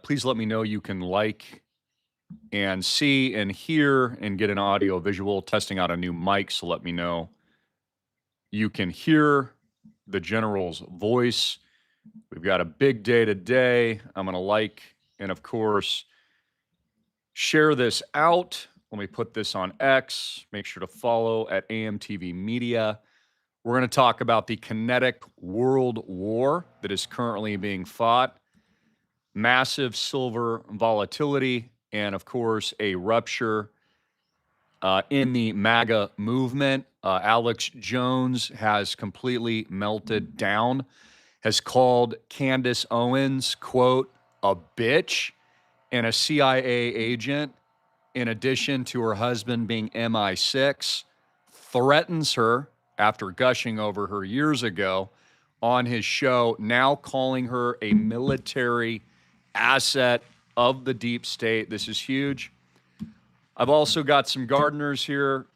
Please let me know you can like and see and hear and get an audio visual. Testing out a new mic, so let me know you can hear the general's voice. We've got a big day today. I'm going to like and, of course, share this out. Let me put this on X. Make sure to follow at AMTV Media. We're going to talk about the kinetic world war that is currently being fought, massive silver volatility, and, of course, a rupture in the Maga movement. Alex Jones has completely melted down, has called Candace Owens, quote, a bitch and a CIA agent, in addition to her husband being MI6, threatens her after gushing over her years ago on his show, now calling her a military asset of the deep state. This is huge. I've also got some gardeners here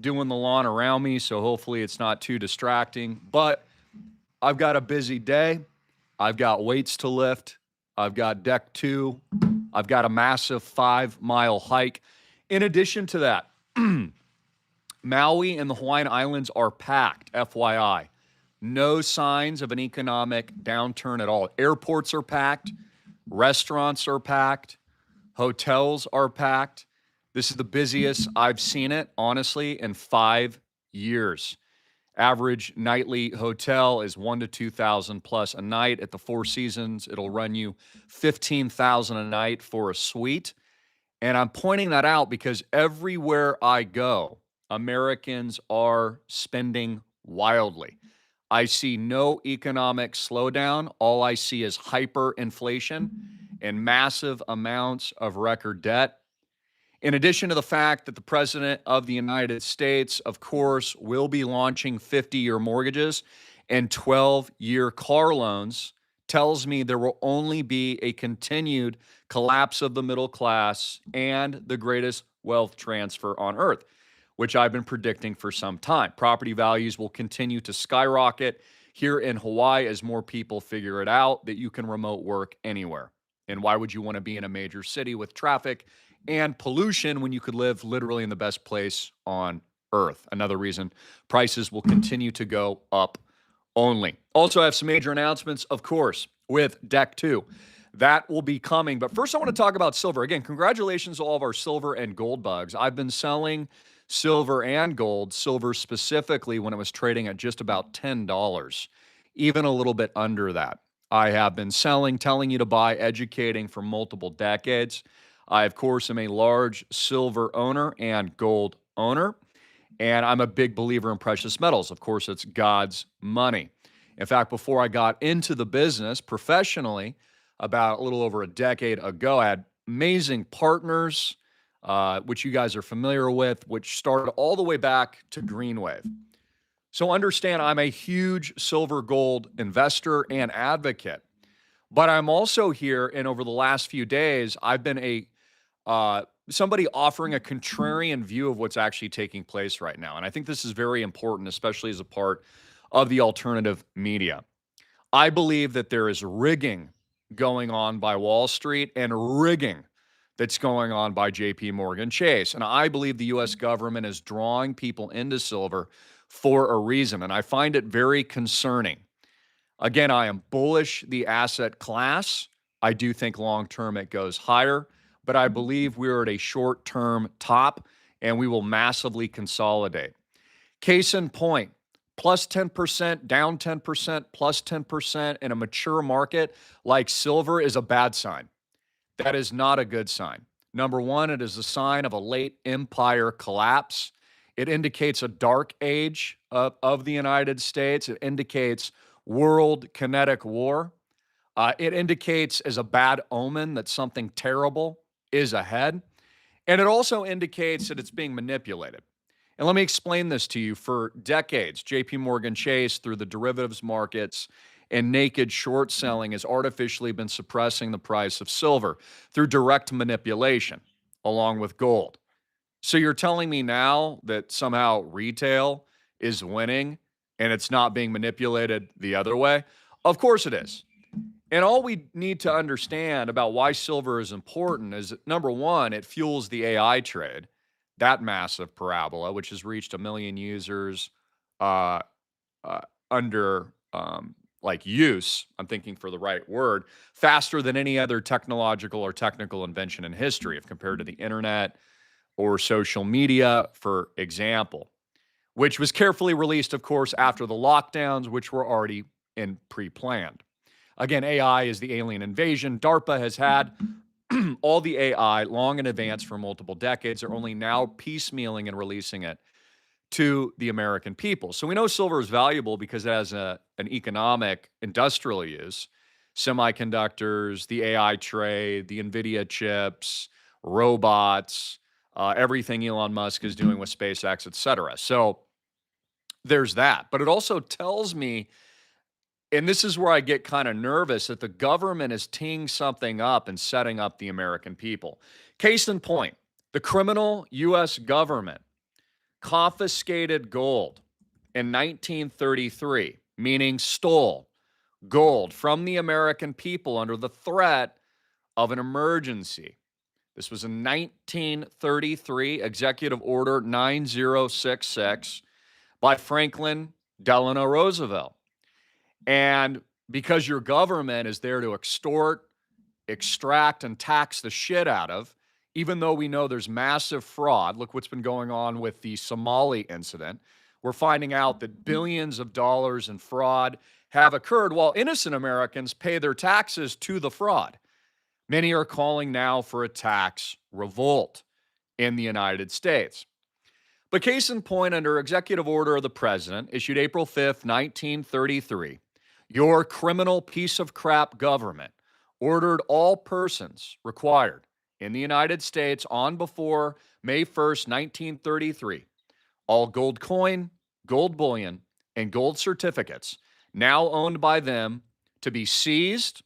doing the lawn around me, so hopefully it's not too distracting. But I've got a busy day. I've got weights to lift. I've got deck 2. I've got a massive 5-mile hike. In addition to that, Maui and the Hawaiian Islands are packed, FYI. No signs of an economic downturn at all. Airports are packed. Restaurants are packed. Hotels are packed. This is the busiest I've seen it, honestly, in 5 years. Average nightly hotel is $1,000 to $2,000 plus a night. At the Four Seasons, it'll run you $15,000 a night for a suite. And I'm pointing that out because everywhere I go, Americans are spending wildly. I see no economic slowdown. All I see is hyperinflation and massive amounts of record debt. In addition to the fact that the President of the United States, of course, will be launching 50-year mortgages and 12-year car loans, tells me there will only be a continued collapse of the middle class and the greatest wealth transfer on earth, which I've been predicting for some time. Property values will continue to skyrocket here in Hawaii as more people figure it out that you can remote work anywhere. And why would you want to be in a major city with traffic and pollution when you could live literally in the best place on earth? Another reason prices will continue to go up only. Also, I have some major announcements, of course, with Deck 2. That will be coming. But first, I want to talk about silver. Again, congratulations to all of our silver and gold bugs. I've been selling silver and gold, silver specifically, when it was trading at just about $10, even a little bit under that. I have been selling, telling you to buy, educating for multiple decades. I, of course, am a large silver owner and gold owner, and I'm a big believer in precious metals. Of course, it's God's money. In fact, before I got into the business professionally, about a little over a decade ago, I had amazing partners, which you guys are familiar with, which started all the way back to Greene. So understand, I'm a huge silver gold investor and advocate, but I'm also here, and over the last few days, I've been somebody offering a contrarian view of what's actually taking place right now. And I think this is very important, especially as a part of the alternative media. I believe that there is rigging going on by Wall Street and rigging that's going on by JP Morgan Chase. And I believe the U.S. government is drawing people into silver for a reason. And I find it very concerning. Again, I am bullish the asset class. I do think long-term it goes higher, but I believe we're at a short-term top and we will massively consolidate. Case in point, plus 10%, down 10%, plus 10% in a mature market like silver is a bad sign. That is not a good sign. Number one, it is a sign of a late empire collapse. It indicates a dark age of the United States. It indicates world kinetic war. It indicates as a bad omen that something terrible is ahead. And it also indicates that it's being manipulated. And let me explain this to you. For decades, JP Morgan Chase, through the derivatives markets and naked short selling, has artificially been suppressing the price of silver through direct manipulation, along with gold. So you're telling me now that somehow retail is winning and it's not being manipulated the other way? Of course it is. And all we need to understand about why silver is important is that, number one, it fuels the AI trade, that massive parabola, which has reached 1 million users uh, uh, under like use, I'm thinking for the right word, faster than any other technological or technical invention in history if compared to the internet or social media, for example, which was carefully released, of course, after the lockdowns, which were already in pre-planned. Again, AI is the alien invasion. DARPA has had all the AI long in advance for multiple decades. They're only now piecemealing and releasing it to the American people. So we know silver is valuable because it has an economic, industrial use. Semiconductors, the AI trade, the NVIDIA chips, robots, everything Elon Musk is doing with SpaceX, et cetera. So there's that. But it also tells me, and this is where I get kind of nervous, that the government is teeing something up and setting up the American people. Case in point, the criminal U.S. government confiscated gold in 1933, meaning stole gold from the American people under the threat of an emergency. This was in 1933, Executive Order 9066 by Franklin Delano Roosevelt. And because your government is there to extort, extract, and tax the shit out of, even though we know there's massive fraud, look what's been going on with the Somali incident. We're finding out that billions of dollars in fraud have occurred while innocent Americans pay their taxes to the fraud. Many are calling now for a tax revolt in the United States. But case in point, under executive order of the president, issued April 5th, 1933, your criminal piece of crap government ordered all persons required in the United States on before May 1st, 1933, all gold coin, gold bullion, and gold certificates now owned by them to be seized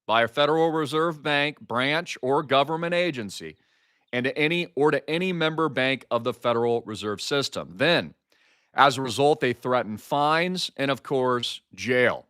by a Federal Reserve Bank branch or government agency and to any member bank of the Federal Reserve System. Then, as a result, they threatened fines and, of course, jail.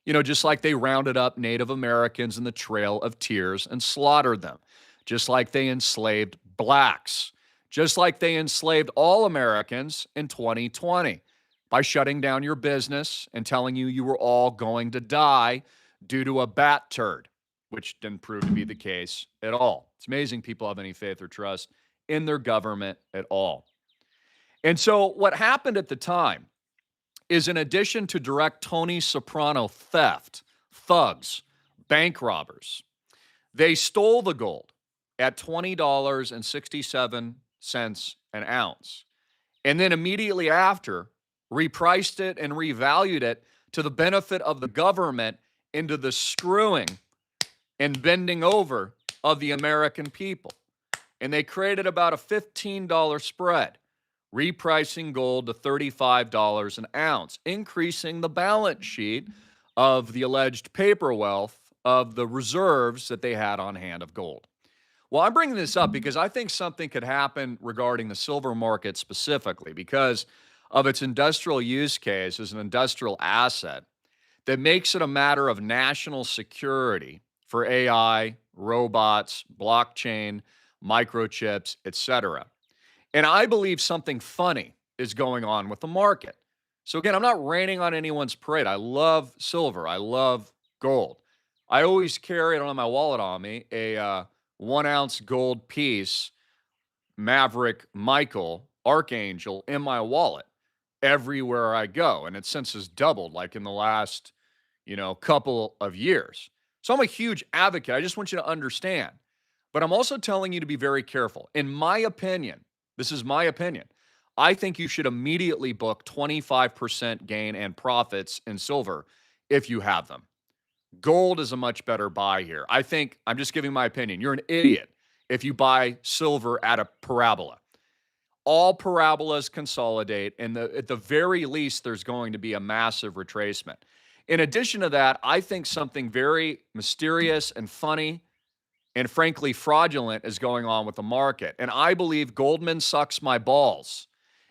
Just like they rounded up Native Americans in the Trail of Tears and slaughtered them, just like they enslaved blacks, just like they enslaved all Americans in 2020 by shutting down your business and telling you were all going to die due to a bat turd, which didn't prove to be the case at all. It's amazing people have any faith or trust in their government at all. And so what happened at the time is, in addition to direct Tony Soprano theft, thugs, bank robbers, they stole the gold at $20.67 an ounce. And then immediately after, repriced it and revalued it to the benefit of the government into the screwing and bending over of the American people. And they created about a $15 spread, repricing gold to $35 an ounce, increasing the balance sheet of the alleged paper wealth of the reserves that they had on hand of gold. Well, I'm bringing this up because I think something could happen regarding the silver market specifically because of its industrial use case as an industrial asset that makes it a matter of national security for AI, robots, blockchain, microchips, etc. And I believe something funny is going on with the market. So again, I'm not raining on anyone's parade. I love silver. I love gold. I always carry, I don't have my wallet on me, a 1 ounce gold piece, Maverick Michael Archangel, in my wallet everywhere I go. And it since has doubled like in the last, couple of years. So I'm a huge advocate. I just want you to understand. But I'm also telling you to be very careful. In my opinion, this is my opinion, I think you should immediately book 25% gain and profits in silver if you have them. Gold is a much better buy here. I think, I'm just giving my opinion, you're an idiot if you buy silver at a parabola. All parabolas consolidate, and at the very least, there's going to be a massive retracement. In addition to that, I think something very mysterious and funny and frankly fraudulent is going on with the market. And I believe Goldman sucks my balls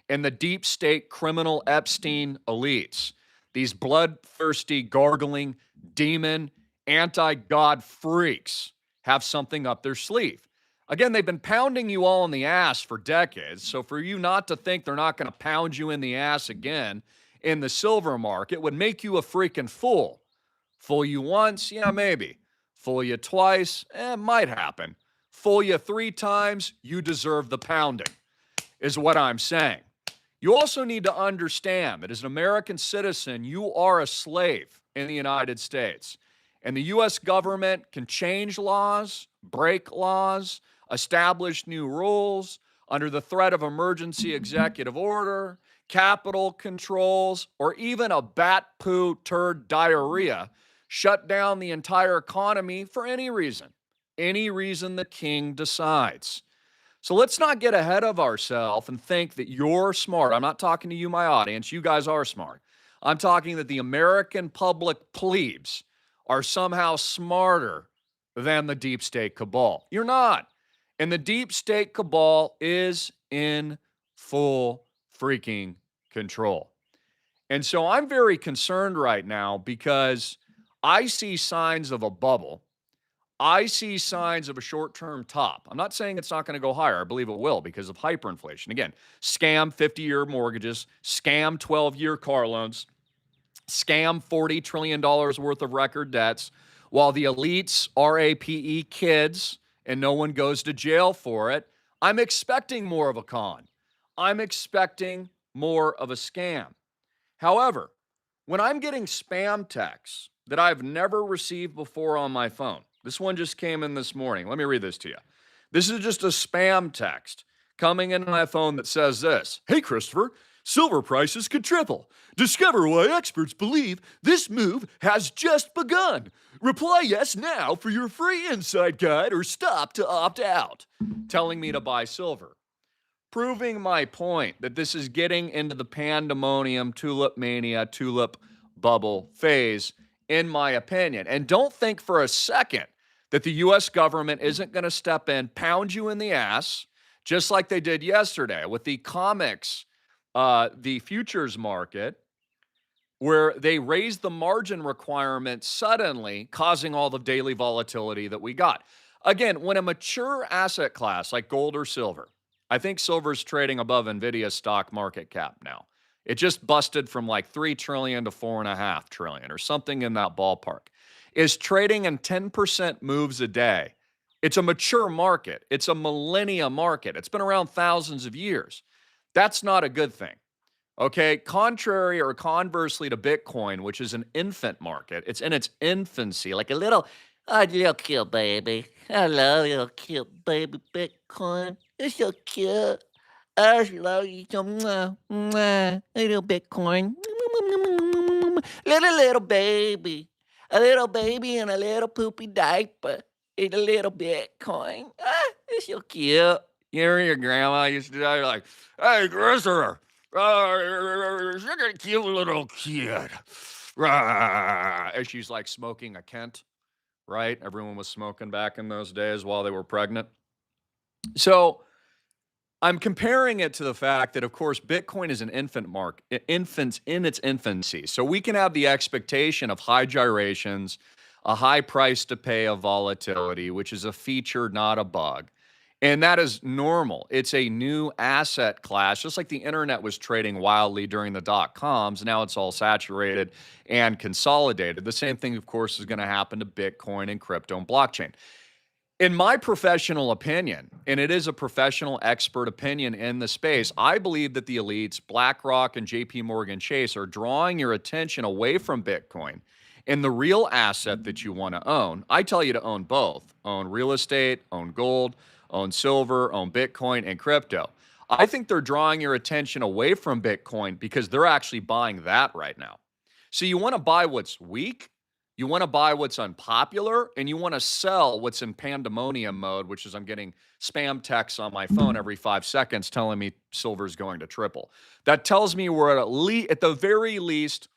and the deep state criminal Epstein elites, these bloodthirsty, gargling, demon anti-God freaks have something up their sleeve. Again, they've been pounding you all in the ass for decades. So for you not to think they're not going to pound you in the ass again in the silver market would make you a freaking fool. Fool you once, yeah, maybe. Fool you twice, it might happen. Fool you 3 times, you deserve the pounding, is what I'm saying. You also need to understand that as an American citizen, you are a slave in the United States. And the U.S. government can change laws, break laws, establish new rules under the threat of emergency executive order, capital controls, or even a bat poo turd diarrhea, shut down the entire economy for any reason the king decides. So let's not get ahead of ourselves and think that you're smart. I'm not talking to you, my audience. You guys are smart. I'm talking that the American public plebes are somehow smarter than the deep state cabal. You're not. And the deep state cabal is in full freaking control. And so I'm very concerned right now because I see signs of a bubble. I see signs of a short-term top. I'm not saying it's not going to go higher. I believe it will because of hyperinflation. Again, scam 50-year mortgages, scam 12-year car loans, scam $40 trillion worth of record debts, while the elites, RAPE kids, and no one goes to jail for it. I'm expecting more of a con. I'm expecting more of a scam. However, when I'm getting spam texts that I've never received before on my phone, this one just came in this morning. Let me read this to you. This is just a spam text coming in my phone that says this. Hey, Christopher, silver prices could triple. Discover why experts believe this move has just begun. Reply yes now for your free inside guide or stop to opt out. Telling me to buy silver. Proving my point that this is getting into the pandemonium, tulip mania, tulip bubble phase, in my opinion. And don't think for a second that the U.S. government isn't going to step in, pound you in the ass, just like they did yesterday with the comics, the futures market, where they raised the margin requirement suddenly, causing all the daily volatility that we got. Again, when a mature asset class like gold or silver, I think silver's trading above Nvidia's stock market cap now. It just busted from like 3 trillion to 4.5 trillion or something in that ballpark. Is trading in 10% moves a day. It's a mature market. It's a millennia market. It's been around thousands of years. That's not a good thing. Okay, contrary or conversely to Bitcoin, which is an infant market, it's in its infancy, like a little cute baby. Hello, little cute baby Bitcoin. It's so cute. I love you so little Bitcoin. Little baby. A little baby in a little poopy diaper. Eat a little Bitcoin. It's so cute. You know, your grandma used to say, like, hey, Christopher, you're a cute little kid. And she's like smoking a Kent, right? Everyone was smoking back in those days while they were pregnant. So I'm comparing it to the fact that, of course, Bitcoin is an infant in its infancy. So we can have the expectation of high gyrations, a high price to pay of volatility, which is a feature, not a bug. And that is normal. It's a new asset class, just like the internet was trading wildly during the dot-coms. Now it's all saturated and consolidated. The same thing, of course, is going to happen to Bitcoin and crypto and blockchain. In my professional opinion, and it is a professional expert opinion in the space, I believe that the elites, BlackRock and JP Morgan Chase, are drawing your attention away from Bitcoin and the real asset that you want to own. I tell you to own both. Own real estate, own gold, own silver, own Bitcoin, and crypto. I think they're drawing your attention away from Bitcoin because they're actually buying that right now. So you want to buy what's weak, you want to buy what's unpopular, and you want to sell what's in pandemonium mode, which is I'm getting spam texts on my phone every 5 seconds telling me silver's going to triple. That tells me we're at the very least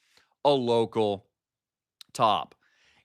a local top.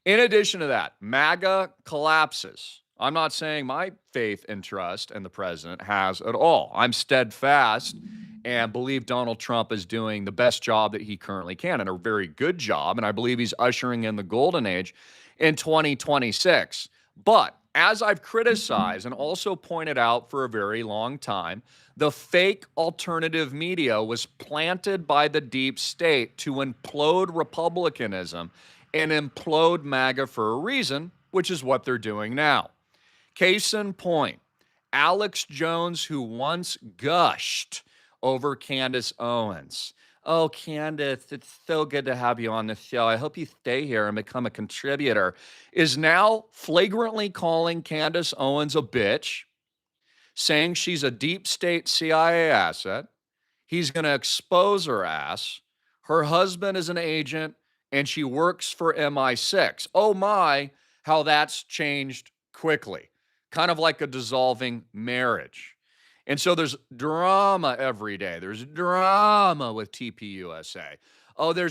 In addition to that, Maga collapses. I'm not saying my faith and trust in the president has at all. I'm steadfast and believe Donald Trump is doing the best job that he currently can, and a very good job. And I believe he's ushering in the golden age in 2026. But as I've criticized and also pointed out for a very long time, the fake alternative media was planted by the deep state to implode republicanism and implode MAGA for a reason, which is what they're doing now. Case in point, Alex Jones, who once gushed over Candace Owens. Oh, Candace, it's so good to have you on the show. I hope you stay here and become a contributor. Is now flagrantly calling Candace Owens a bitch, saying she's a deep state CIA asset. He's going to expose her ass. Her husband is an agent and she works for MI6. Oh my, how that's changed quickly. Kind of like a dissolving marriage. And so there's drama every day. There's drama with TPUSA. Oh,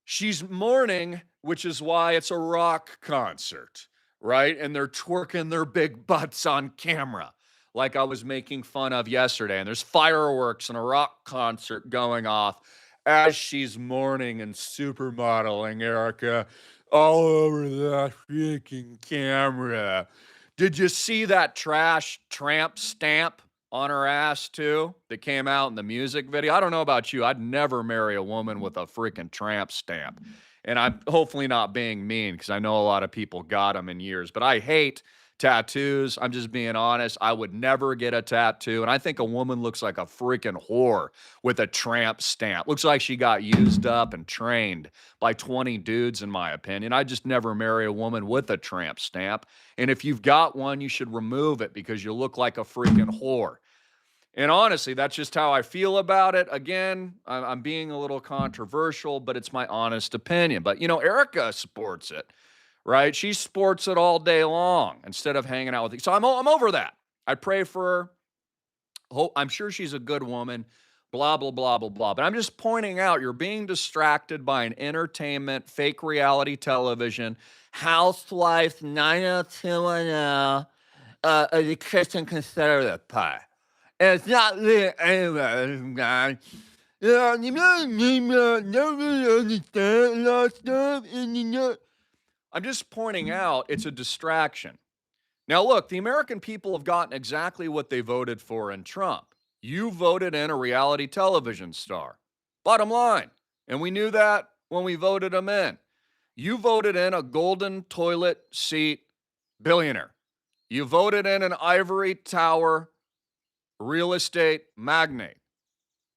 she's mourning, which is why it's a rock concert, right? And they're twerking their big butts on camera, like I was making fun of yesterday. And there's fireworks and a rock concert going off as she's mourning and supermodeling, Erica, all over that freaking camera. Did you see that trash tramp stamp on her ass too that came out in the music video? I don't know about you. I'd never marry a woman with a freaking tramp stamp. And I'm hopefully not being mean because I know a lot of people got them in years, but I hate tattoos. I'm just being honest. I would never get a tattoo. And I think a woman looks like a freaking whore with a tramp stamp. Looks like she got used up and trained by 20 dudes, in my opinion. I just never marry a woman with a tramp stamp. And if you've got one, you should remove it because you look like a freaking whore. And honestly, that's just how I feel about it. Again, I'm being a little controversial, but it's my honest opinion. But, Erica sports it, right? She sports it all day long instead of hanging out with you. So I'm over that. I pray for her. I'm sure she's a good woman, blah, blah, blah, blah, blah. But I'm just pointing out you're being distracted by an entertainment, fake reality television, Housewives 90210, the Christian conservative pie. And it's not really anybody, guys. You don't really understand a lot of stuff, and I'm just pointing out it's a distraction. Now, look, the American people have gotten exactly what they voted for in Trump. You voted in a reality television star. Bottom line. And we knew that when we voted him in. You voted in a golden toilet seat billionaire. You voted in an ivory tower real estate magnate.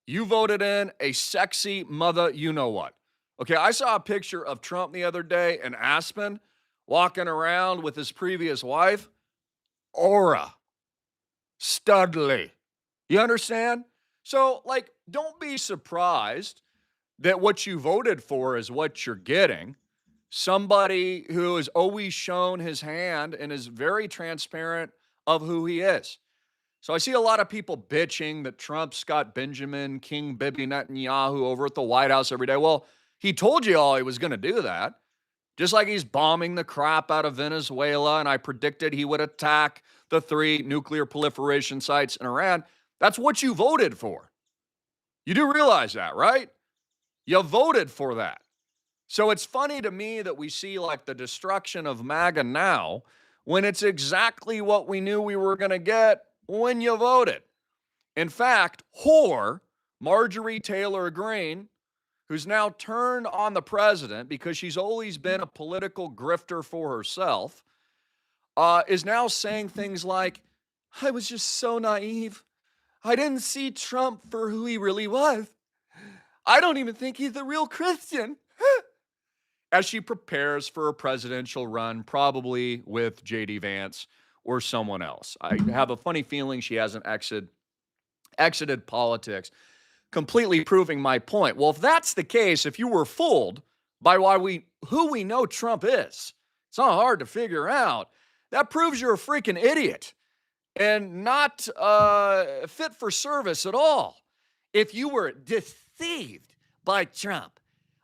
You voted in a sexy mother, you know what. Okay, I saw a picture of Trump the other day in Aspen walking around with his previous wife. Aura. Studley. You understand? So, don't be surprised that what you voted for is what you're getting. Somebody who has always shown his hand and is very transparent of who he is. So I see a lot of people bitching that Trump's got Benjamin King Bibi Netanyahu over at the White House every day. Well, he told you all he was going to do that. Just like he's bombing the crap out of Venezuela, and I predicted he would attack the 3 nuclear proliferation sites in Iran. That's what you voted for. You do realize that, right? You voted for that. So it's funny to me that we see the destruction of MAGA now when it's exactly what we knew we were going to get when you voted. In fact, whore Marjorie Taylor Greene, who's now turned on the president because she's always been a political grifter for herself, is now saying things like, I was just so naive. I didn't see Trump for who he really was. I don't even think he's a real Christian. As she prepares for a presidential run, probably with J.D. Vance or someone else. I have a funny feeling she hasn't exited politics, completely proving my point. Well, if that's the case, if you were fooled by who we know Trump is, it's not hard to figure out. That proves you're a freaking idiot and not fit for service at all. If you were deceived by Trump.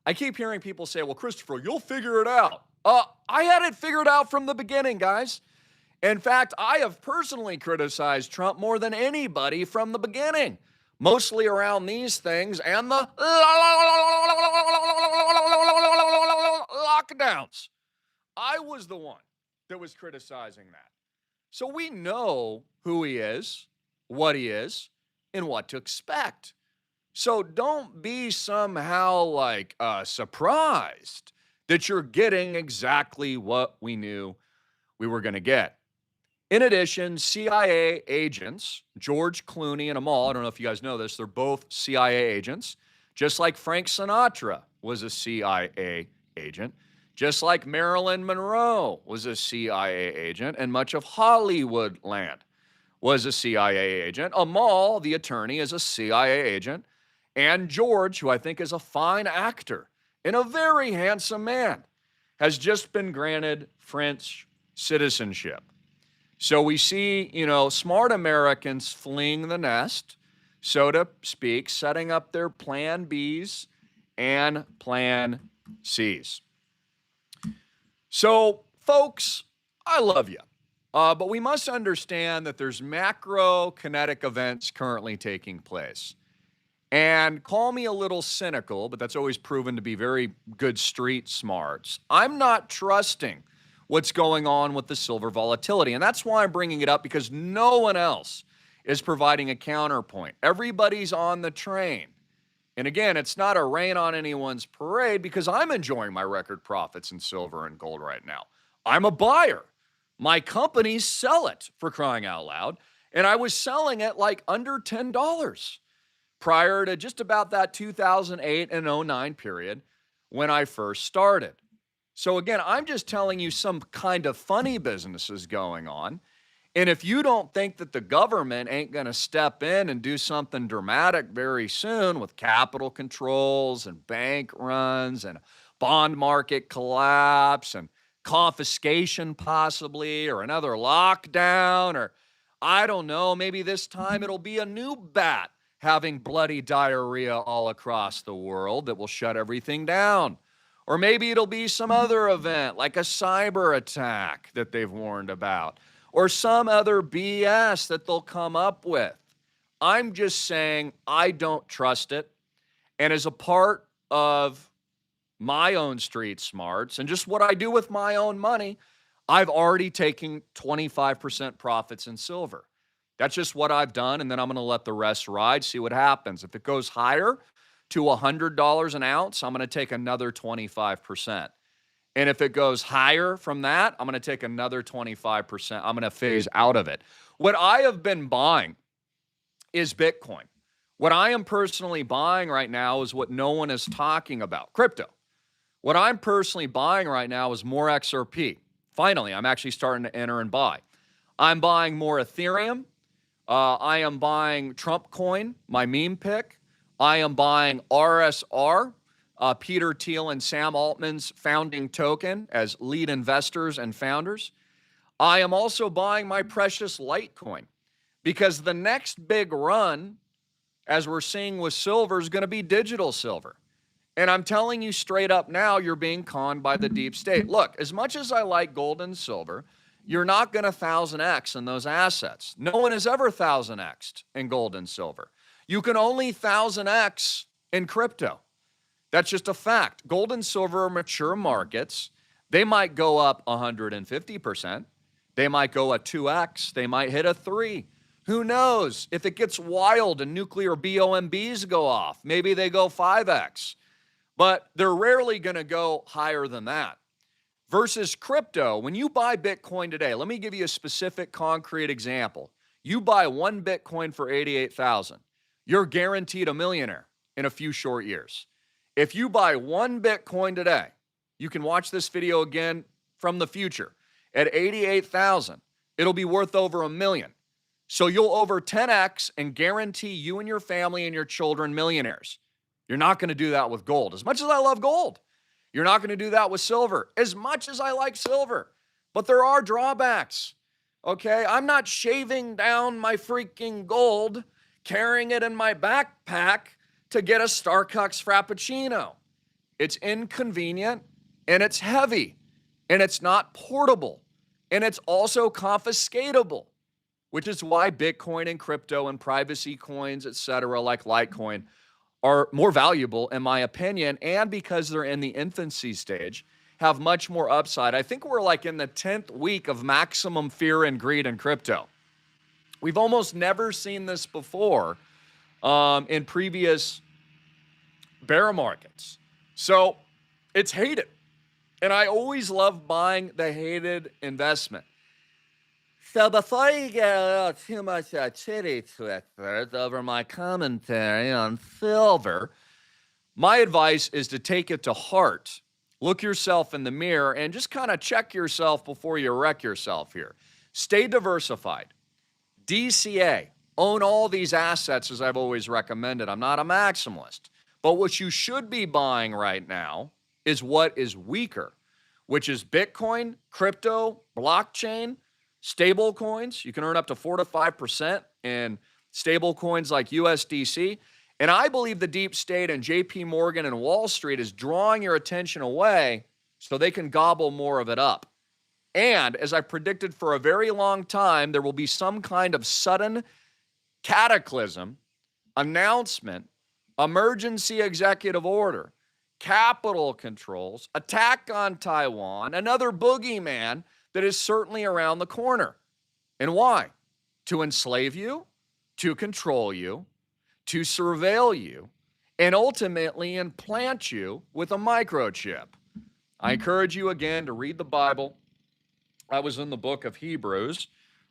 I keep hearing people say, well, Christopher, you'll figure it out. I had it figured out from the beginning, guys. In fact, I have personally criticized Trump more than anybody from the beginning, mostly around these things and the lockdowns. I was the one that was criticizing that. So we know who he is, and what to expect. So don't be somehow like surprised that you're getting exactly what we knew we were going to get. In addition, CIA agents, George Clooney and Amal, I don't know if you guys know this, they're both CIA agents, just like Frank Sinatra was a CIA agent, just like Marilyn Monroe was a CIA agent, and much of Hollywood land was a CIA agent. Amal, the attorney, is a CIA agent. And George, who I think is a fine actor and a very handsome man, has just been granted French citizenship. So we see, smart Americans fleeing the nest, so to speak, setting up their plan Bs and plan Cs. So, folks, I love you. But we must understand that there's macro kinetic events currently taking place. And call me a little cynical, but that's always proven to be very good street smarts. I'm not trusting what's going on with the silver volatility. And that's why I'm bringing it up, because no one else is providing a counterpoint. Everybody's on the train. And again, it's not a rain on anyone's parade, because I'm enjoying my record profits in silver and gold right now. I'm a buyer. My companies sell it, for crying out loud. And I was selling it like under $10 prior to just about that 2008 and 09 period when I first started. So again, I'm just telling you some kind of funny business is going on. And if you don't think that the government ain't going to step in and do something dramatic very soon with capital controls and bank runs and bond market collapse and confiscation possibly, or another lockdown, or I don't know, maybe this time it'll be a new bat having bloody diarrhea all across the world that will shut everything down. Or maybe it'll be some other event like a cyber attack that they've warned about, or some other BS that they'll come up with. I'm just saying I don't trust it. And as a part of my own street smarts and just what I do with my own money, I've already taken 25% profits in silver. That's just what I've done, and then I'm going to let the rest ride, see what happens. If it goes higher to $100 an ounce, I'm going to take another 25%. And if it goes higher from that, I'm going to take another 25%. I'm going to phase out of it. What I have been buying is Bitcoin. What I am personally buying right now is what no one is talking about, crypto. What I'm personally buying right now is more XRP. Finally, I'm actually starting to enter and buy. I'm buying more Ethereum. I am buying Trump coin, my meme pick. I am buying RSR, Peter Thiel and Sam Altman's founding token, as lead investors and founders. I am also buying my precious Litecoin, because the next big run, as we're seeing with silver, is going to be digital silver. And I'm telling you straight up now, you're being conned by the deep state. Look, as much as I like gold and silver, you're not going to 1000x in those assets. No one has ever 1000x'd in gold and silver. You can only 1000x in crypto. That's just a fact. Gold and silver are mature markets. They might go up 150%. They might go a 2x. They might hit a 3. Who knows? If it gets wild and nuclear BOMBs go off, maybe they go 5x. But they're rarely going to go higher than that. Versus crypto, when you buy Bitcoin today, let me give you a specific concrete example. You buy one Bitcoin for $88,000. You're guaranteed a millionaire in a few short years. If you buy one Bitcoin today, you can watch this video again from the future. At $88,000, it'll be worth over $1 million. So you'll over 10x and guarantee you and your family and your children millionaires. You're not going to do that with gold. As much as I love gold, you're not going to do that with silver. As much as I like silver, but there are drawbacks. Okay, I'm not shaving down my freaking gold, carrying it in my backpack to get a Starbucks Frappuccino. It's inconvenient, and it's heavy, and it's not portable, and it's also confiscatable, which is why Bitcoin and crypto and privacy coins, etc., like Litecoin, are more valuable, in my opinion, and because they're in the infancy stage, have much more upside. I think we're like in the 10th week of maximum fear and greed in crypto. We've almost never seen this before in previous bear markets. So it's hated. And I always love buying the hated investment. So before you get a little too much chitty twitters over my commentary on silver, my advice is to take it to heart. Look yourself in the mirror and just kind of check yourself before you wreck yourself here. Stay diversified. DCA. Own all these assets, as I've always recommended. I'm not a maximalist. But what you should be buying right now is what is weaker, which is Bitcoin, crypto, blockchain, stable coins. You can earn up to 4 to 5% in stable coins like USDC. And I believe the deep state and JP Morgan and Wall Street is drawing your attention away so they can gobble more of it up. And as I predicted for a very long time, there will be some kind of sudden cataclysm, announcement, emergency executive order, capital controls, attack on Taiwan, another boogeyman that is certainly around the corner. And why? To enslave you, to control you, to surveil you, and ultimately implant you with a microchip. I encourage you again to read the Bible. I was in the book of Hebrews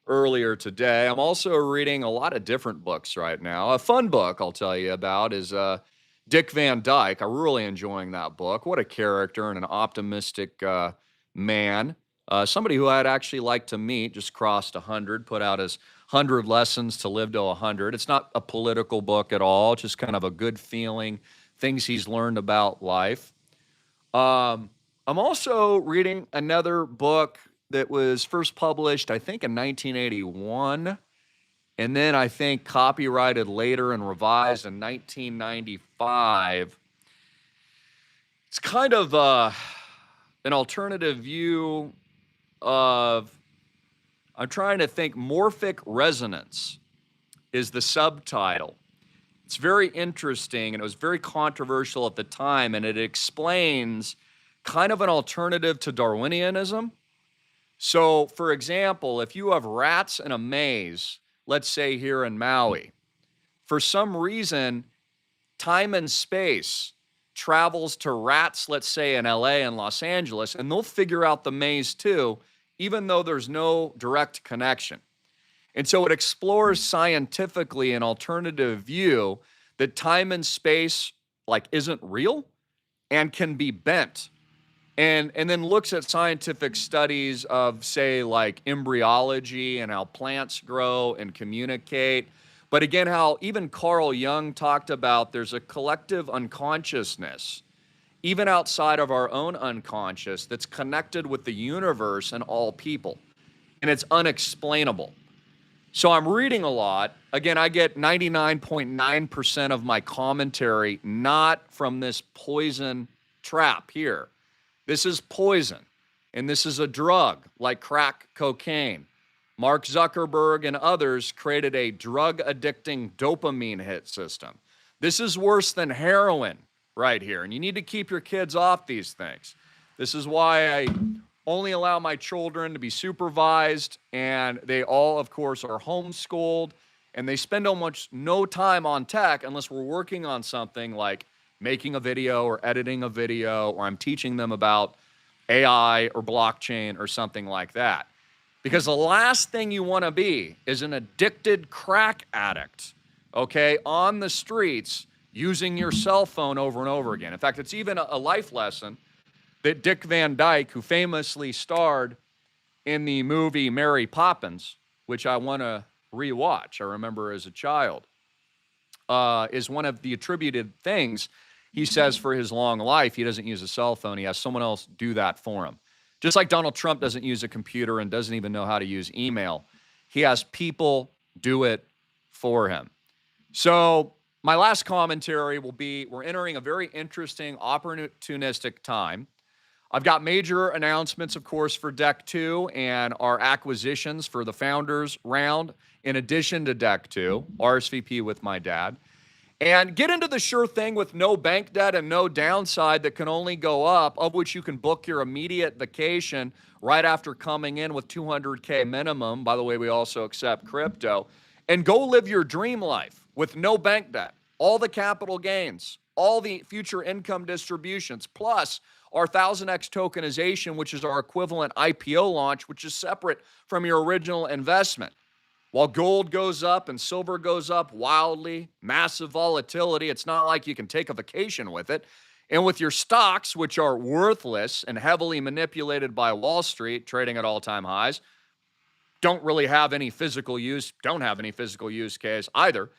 earlier today. I'm also reading a lot of different books right now. A fun book I'll tell you about is Dick Van Dyke. I'm really enjoying that book. What a character and an optimistic man. Somebody who I'd actually like to meet, just crossed 100, put out his 100 lessons to live to 100. It's not a political book at all, just kind of a good feeling, things he's learned about life. I'm also reading another book that was first published, I think, in 1981, and then I think copyrighted later and revised in 1995. It's kind of an alternative view of, I'm trying to think, morphic resonance is the subtitle. It's very interesting, and it was very controversial at the time, and it explains kind of an alternative to Darwinianism. So, for example, if you have rats in a maze, let's say here in Maui, for some reason, time and space travels to rats, let's say in LA and Los Angeles, and they'll figure out the maze too, even though there's no direct connection. And so it explores scientifically an alternative view that time and space isn't real and can be bent. And then looks at scientific studies of, say, like embryology and how plants grow and communicate. But again, how even Carl Jung talked about there's a collective unconsciousness, even outside of our own unconscious, that's connected with the universe and all people. And it's unexplainable. So I'm reading a lot. Again, I get 99.9% of my commentary not from this poison trap here. This is poison, and this is a drug like crack cocaine. Mark Zuckerberg and others created a drug-addicting dopamine hit system. This is worse than heroin right here, and you need to keep your kids off these things. This is why I only allow my children to be supervised, and they all, of course, are homeschooled, and they spend almost no time on tech unless we're working on something like making a video or editing a video, or I'm teaching them about AI or blockchain or something like that. Because the last thing you want to be is an addicted crack addict, okay, on the streets using your cell phone over and over again. In fact, it's even a life lesson that Dick Van Dyke, who famously starred in the movie Mary Poppins, which I want to rewatch, I remember as a child, is one of the attributed things he says for his long life. He doesn't use a cell phone. He has someone else do that for him. Just like Donald Trump doesn't use a computer and doesn't even know how to use email. He has people do it for him. So my last commentary will be, we're entering a very interesting, opportunistic time. I've got major announcements, of course, for Deck 2 and our acquisitions for the Founders round, in addition to Deck 2, RSVP with my dad. And get into the sure thing with no bank debt and no downside that can only go up, of which you can book your immediate vacation right after coming in with 200K minimum. By the way, we also accept crypto. And go live your dream life with no bank debt, all the capital gains, all the future income distributions, plus our 1000x tokenization, which is our equivalent IPO launch, which is separate from your original investment. While gold goes up and silver goes up wildly, massive volatility, it's not like you can take a vacation with it. And with your stocks, which are worthless and heavily manipulated by Wall Street, trading at all-time highs, don't really have any physical use, don't have any physical use case either.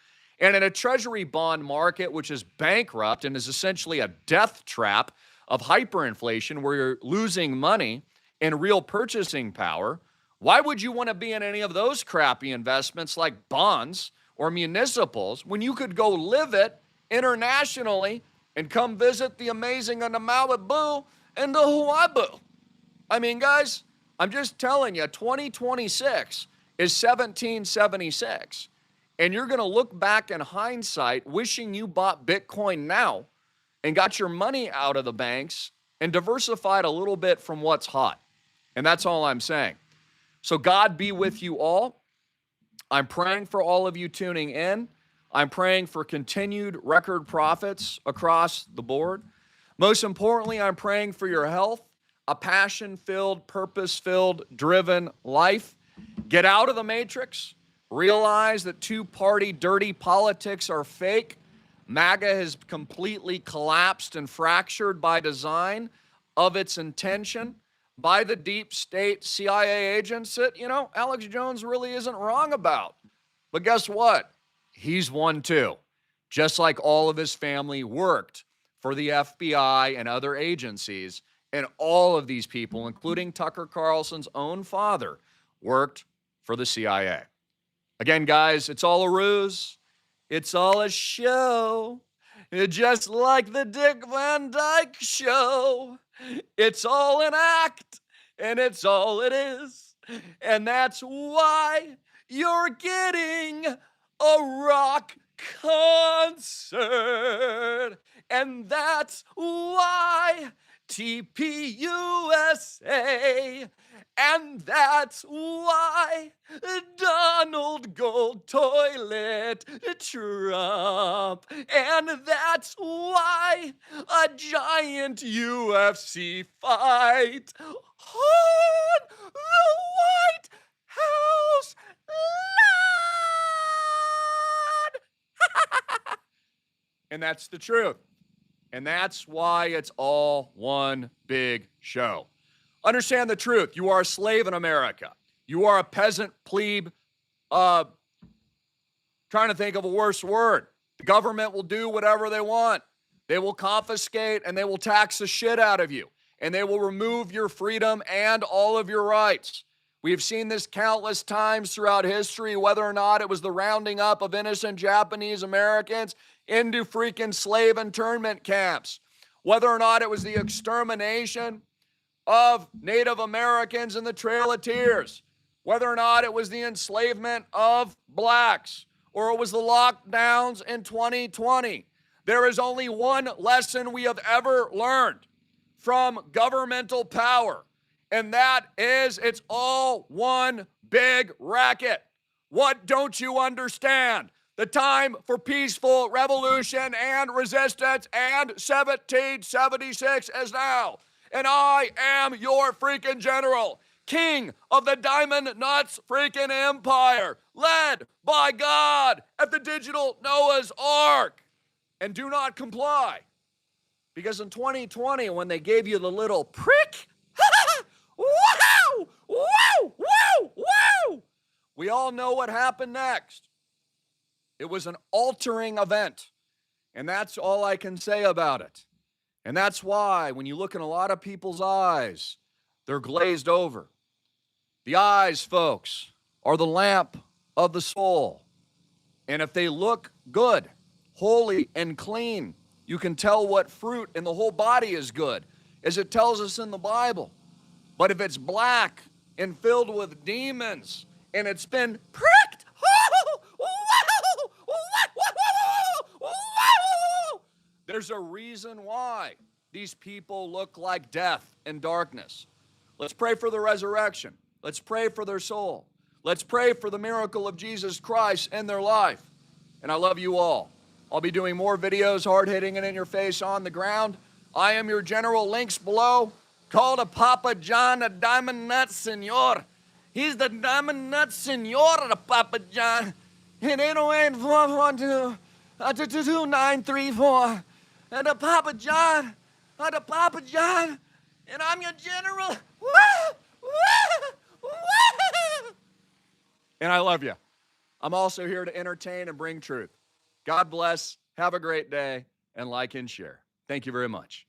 And in a treasury bond market, which is bankrupt and is essentially a death trap of hyperinflation where you're losing money and real purchasing power, why would you want to be in any of those crappy investments like bonds or municipals when you could go live it internationally and come visit the amazing and the Malibu and the Huabu? I mean, guys, I'm just telling you, 2026 is 1776. And you're going to look back in hindsight wishing you bought Bitcoin now and got your money out of the banks and diversified a little bit from what's hot. And that's all I'm saying. So God be with you all. I'm praying for all of you tuning in. I'm praying for continued record profits across the board. Most importantly, I'm praying for your health, a passion-filled, purpose-filled, driven life. Get out of the matrix. Realize that two-party dirty politics are fake. MAGA has completely collapsed and fractured by design of its intention by the deep state CIA agents that, Alex Jones really isn't wrong about. But guess what? He's one too. Just like all of his family worked for the FBI and other agencies, and all of these people, including Tucker Carlson's own father, worked for the CIA. Again, guys, it's all a ruse. It's all a show. Just like the Dick Van Dyke Show. It's all an act, and it's all it is. And that's why you're getting a rock concert. And that's why TPUSA. And that's why Donald Gold Toilet Trump. And that's why a giant UFC fight on the White House lawn. And that's the truth. And that's why it's all one big show. Understand the truth. You are a slave in America. You are a peasant plebe, trying to think of a worse word. The government will do whatever they want. They will confiscate and they will tax the shit out of you. And they will remove your freedom and all of your rights. We have seen this countless times throughout history, whether or not it was the rounding up of innocent Japanese Americans into freaking slave internment camps, whether or not it was the extermination of Native Americans in the Trail of Tears, whether or not it was the enslavement of blacks, or it was the lockdowns in 2020. There is only one lesson we have ever learned from governmental power, and that is it's all one big racket. What don't you understand? The time for peaceful revolution and resistance and 1776 is now. And I am your freaking general, king of the Diamond Nuts freaking empire, led by God at the digital Noah's Ark. And do not comply. Because in 2020, when they gave you the little prick, wow, wow, wow, wow, we all know what happened next. It was an altering event. And that's all I can say about it. And that's why when you look in a lot of people's eyes, they're glazed over. The eyes, folks, are the lamp of the soul. And if they look good, holy, and clean, you can tell what fruit in the whole body is good, as it tells us in the Bible. But if it's black and filled with demons, and it's been pricked, There's a reason why these people look like death and darkness. Let's pray for the resurrection. Let's pray for their soul. Let's pray for the miracle of Jesus Christ in their life. And I love you all. I'll be doing more videos, hard-hitting and in your face on the ground. I am your general. Links below. Call to Papa John, the Diamond Nut Senor. He's the Diamond Nut Senor, the Papa John. And 808-412 2934. And the Papa John, the Papa John. And I'm your general. Woo! Woo! Woo! And I love you. I'm also here to entertain and bring truth. God bless. Have a great day. And like and share. Thank you very much.